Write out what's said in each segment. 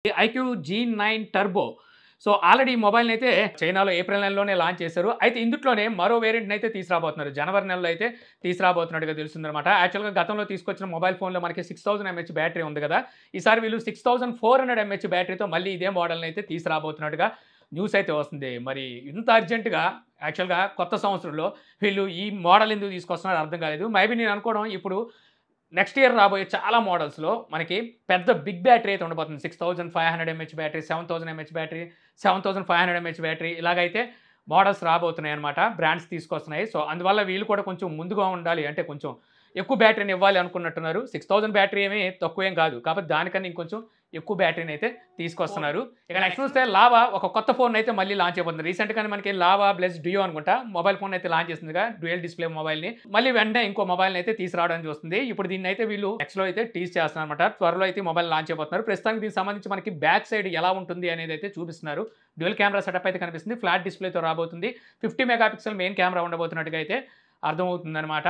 IQ G9 turbo. So, already ఈ మొబైల్‌నైతే చైనాలో April నెలలోనే లాంచ్ చేశారు. అయితే ఇందుట్లోనే మరో వేరియంట్‌నైతే తీసుకురాబోతున్నారు. జనవరి నెలలో అయితే తీసుకురాబోతున్నట్టుగా తెలుస్తుందనమాట. యాక్చువల్‌గా గతంలో తీసుకొచ్చిన మొబైల్ ఫోన్‌లో మనకి 6000 ఎంహెచ్ బ్యాటరీ ఉంది గదా! ఈసారి వీళ్ళు 6400 ఎంహెచ్ బ్యాటరీతో మళ్ళీ ఇదే మోడల్‌నైతే తీసుకురాబోతున్నట్టుగా న్యూస్ అయితే వస్తుంది. మరి ఇంత అర్జెంట్‌గా యాక్చువల్‌గా కొత్త సంవత్సరంలో వీళ్ళు ఈ మోడల్ ఎందుకు తీసుకొస్తున్నారో అర్థం కాలేదు. మేబీ నేను అనుకోవడం ఇప్పుడు నెక్స్ట్ ఇయర్ రాబోయే చాలా మోడల్స్‌లో మనకి పెద్ద బిగ్ బ్యాటరీ అయితే ఉండబోతుంది. 6500 M H battery, 7000 M H battery, 7500 M H battery ఇలాగైతే మోడల్స్ రాబోతున్నాయన్నమాట. బ్రాండ్స్ తీసుకొస్తున్నాయి. సో, అందువల్ల వీళ్ళు కూడా కొంచెం ముందుగా ఉండాలి. అంటే కొంచెం ఎక్కువ బ్యాటరీని ఇవ్వాలి అనుకున్నట్టున్నారు. 6000 బ్యాటరీ ఏమి తక్కువేం కాదు. కాకపోతే దానికన్నా ఇంకొంచెం ఎక్కువ బ్యాటరీని అయితే తీసుకొస్తున్నారు. ఇక నెక్స్ట్ చూస్తే లావా ఒక కొత్త ఫోన్ అయితే మళ్ళీ లాంచ్ చేయబోతుంది. రీసెంట్‌గానే మనకి లావా ప్లస్ డియో అనుకుంటా మొబైల్ ఫోన్ అయితే లాంచ్ చేసిందిగా డ్యూయల్ డిస్‌ప్లే మొబైల్‌ని. మళ్ళీ వెంటనే ఇంకో మొబైల్‌ని అయితే తీసుకురావడానికి చూస్తుంది. ఇప్పుడు దీన్నైతే వీళ్ళు ఎక్స్‌లో అయితే టీజ్ చేస్తున్నారన్నమాట. త్వరలో అయితే ఈ మొబైల్ లాంచ్ చేయబోతున్నారు. ప్రస్తుతానికి దీనికి సంబంధించి మనకి బ్యాక్ సైడ్ ఎలా ఉంటుంది అనేది అయితే చూపిస్తున్నారు. డ్యూయల్ కెమెరా సెటప్ అయితే కనిపిస్తుంది. ఫ్లాట్ డిస్‌ప్లేతో రాబోతుంది. 50 మెగా పిక్సెల్ మెయిన్ కెమెరా ఉండబోతున్నట్టుగా అయితే అర్థమవుతుందనమాట.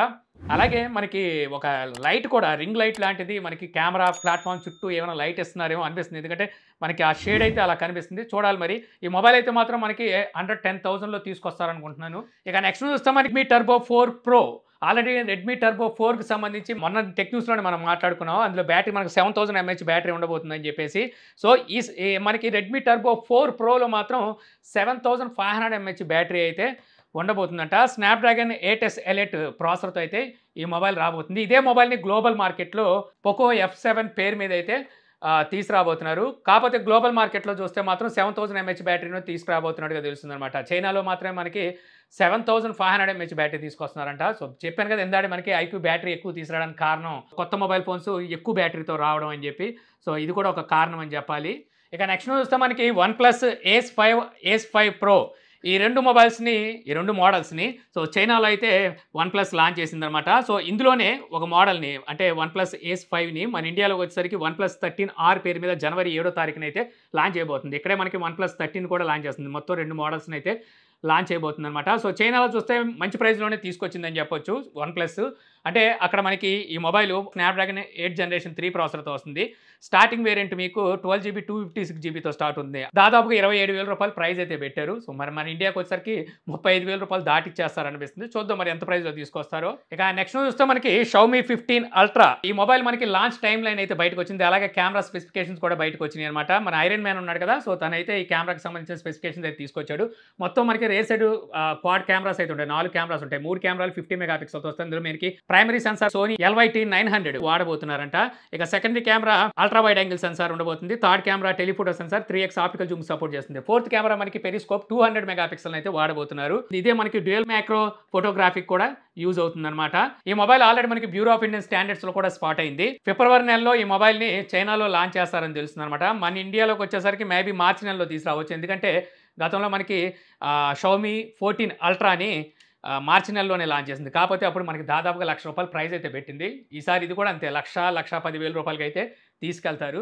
అలాగే మనకి ఒక లైట్ కూడా రింగ్ లైట్ లాంటిది మనకి కెమెరా ప్లాట్‌ఫార్మ్ చుట్టూ ఏమైనా లైట్ ఇస్తున్నారేమో అనిపిస్తుంది. ఎందుకంటే మనకి ఆ షేడ్ అయితే అలా కనిపిస్తుంది. చూడాలి మరి. ఈ మొబైల్ అయితే మాత్రం మనకి అండర్ 10,000లో తీసుకొస్తారనుకుంటున్నాను. ఇక నెక్స్ట్ చూస్తే మనకి Redmi turbo 4 pro. Already Redmi turbo 4కి సంబంధించి మొన్న టెక్ న్యూస్‌లోనే మనం మాట్లాడుకున్నాం. అందులో బ్యాటరీ మనకు 7000 ఎంహెచ్ బ్యాటరీ ఉండబోతుందని చెప్పేసి. సో, ఈ మనకి రెడ్మీ టర్బో 4 ప్రోలో మాత్రం 7500 ఎంహెచ్ బ్యాటరీ అయితే ఉండబోతుందంట. స్నాప్‌డ్రాగన్ 8S ఎలైట్ ప్రాసెసర్‌తో అయితే ఈ మొబైల్ రాబోతుంది. ఇదే మొబైల్‌ని గ్లోబల్ మార్కెట్‌లో పోకో F7 పేరు మీద అయితే తీసుకురాబోతున్నారు. కాపోతే గ్లోబల్ మార్కెట్‌లో చూస్తే మాత్రం 7000 ఎంహెచ్ బ్యాటరీని తీసుకురాబోతున్నట్టుగా తెలుస్తుందనమాట. చైనాలో మాత్రమే మనకి 7500 ఎంహెచ్ బ్యాటరీ తీసుకొస్తున్నారంట. సో, చెప్పాను కదా! ఇందాక మనకి ఐక్యూ బ్యాటరీ ఎక్కువ తీసుకురావడానికి కారణం కొత్త మొబైల్ ఫోన్స్ ఎక్కువ బ్యాటరీతో రావడం అని చెప్పి. సో, ఇది కూడా ఒక కారణం అని చెప్పాలి. ఇక నెక్స్ట్ చూస్తే మనకి వన్‌ప్లస్ ఏస్ 5 ప్రో. ఈ 2 మొబైల్స్‌ని, ఈ 2 మోడల్స్‌ని సో, చైనాలో అయితే వన్‌ప్లస్ లాంచ్ చేసిందనమాట. సో, ఇందులోనే ఒక మోడల్‌ని అంటే వన్‌ప్లస్ ఏస్ 5ని మన ఇండియాలోకి వచ్చేసరికి వన్‌ప్లస్ 13 పేరు మీద జనవరి 7 తారీఖునైతే లాంచ్ చేయబోతుంది. ఇక్కడే మనకి వన్‌ప్లస్ 13 కూడా లాంచ్ చేస్తుంది. మొత్తం 2 మోడల్స్‌ని అయితే లాంచ్ చేయబోతుందనమాట. సో, చైనాలో చూస్తే మంచి ప్రైస్‌లోనే తీసుకొచ్చిందని చెప్పొచ్చు వన్‌ప్లస్. అంటే అక్కడ మనకి ఈ మొబైలు స్నాప్‌డ్రాగన్ 8 జనరేషన్ 3 ప్రాసెసర్‌తో వస్తుంది. స్టార్టింగ్ వేరియంట్ మీకు 12 జీబీ, 256 జీబీతో స్టార్ట్ ఉంది. దాదాపుగా రూ. 27,000 ప్రైస్ అయితే పెట్టారు. సో, మరి మన ఇండియాకి వచ్చేసరికి రూ. 35,000 దాటిచ్చేస్తారనిపిస్తుంది. చూద్దాం మరి ఎంత ప్రైస్‌లో తీసుకొస్తారో. ఇక నెక్స్ట్ చూస్తే మనకి షావోమి 15 అల్ట్రా. ఈ మొబైల్ మనకి లాంచ్ టైమ్ లైన్ అయితే బయటకొచ్చింది. అలాగే కెమెరా స్పెసిఫికేషన్స్ కూడా బయటకొచ్చినాయి అనమాట. మన ఐరన్ మ్యాన్ ఉన్నాడు కదా! సో, తనైతే ఈ కెమెరాకి సంబంధించిన స్పెసిఫికేషన్స్ అయితే తీసుకొచ్చాడు. మొత్తం మనకి రేర్ సైడ్ క్వాడ్ కెమెరాస్ అయితే ఉంటాయి. 4 కెమెరాస్ ఉంటాయి. 3 కెమెరాలు 50 మెగా పిక్సెల్‌తో వస్తాయి. ఇందులో మనకి ప్రైమరీ సెన్సార్ సోనీ LYT900 వాడబోతున్నారంట. ఇక secondary camera ultra wide angle sensor ఉండబోతుంది. Third camera telephoto sensor 3x optical zoom support చేస్తుంది. ఫోర్త్ కెమెరా మనకి పెరిస్కోప్ 200 మెగా పిక్సెల్ అయితే వాడబోతున్నారు. ఇదే మనకి డ్యూయల్ మ్యాక్రో ఫోటోగ్రాఫిక్ కూడా యూజ్ అవుతుందన్నమాట. ఈ మొబైల్ ఆల్రెడీ మనకి బ్యూరో ఆఫ్ ఇండియన్ స్టాండర్డ్స్ లో కూడా స్పాట్ అయింది. ఫిబ్రవరి నెలలో ఈ మొబైల్ ని చైనాలో లాంచ్ చేస్తారని తెలుస్తుందన్నమాట. మన ఇండియాలోకి వచ్చేసరికి మేబీ మార్చి నెలలో తీసుకురావచ్చు. ఎందుకంటే గతంలో మనకి షావోమి 14 అల్ట్రాని మార్చి నెలలోనే లాంచ్ చేసింది. కాకపోతే అప్పుడు మనకి దాదాపుగా రూ. 1,00,000 ప్రైస్ అయితే పెట్టింది. ఈసారి ఇది కూడా అంతే 1,10,000 రూపాయలకైతే తీసుకెళ్తారు.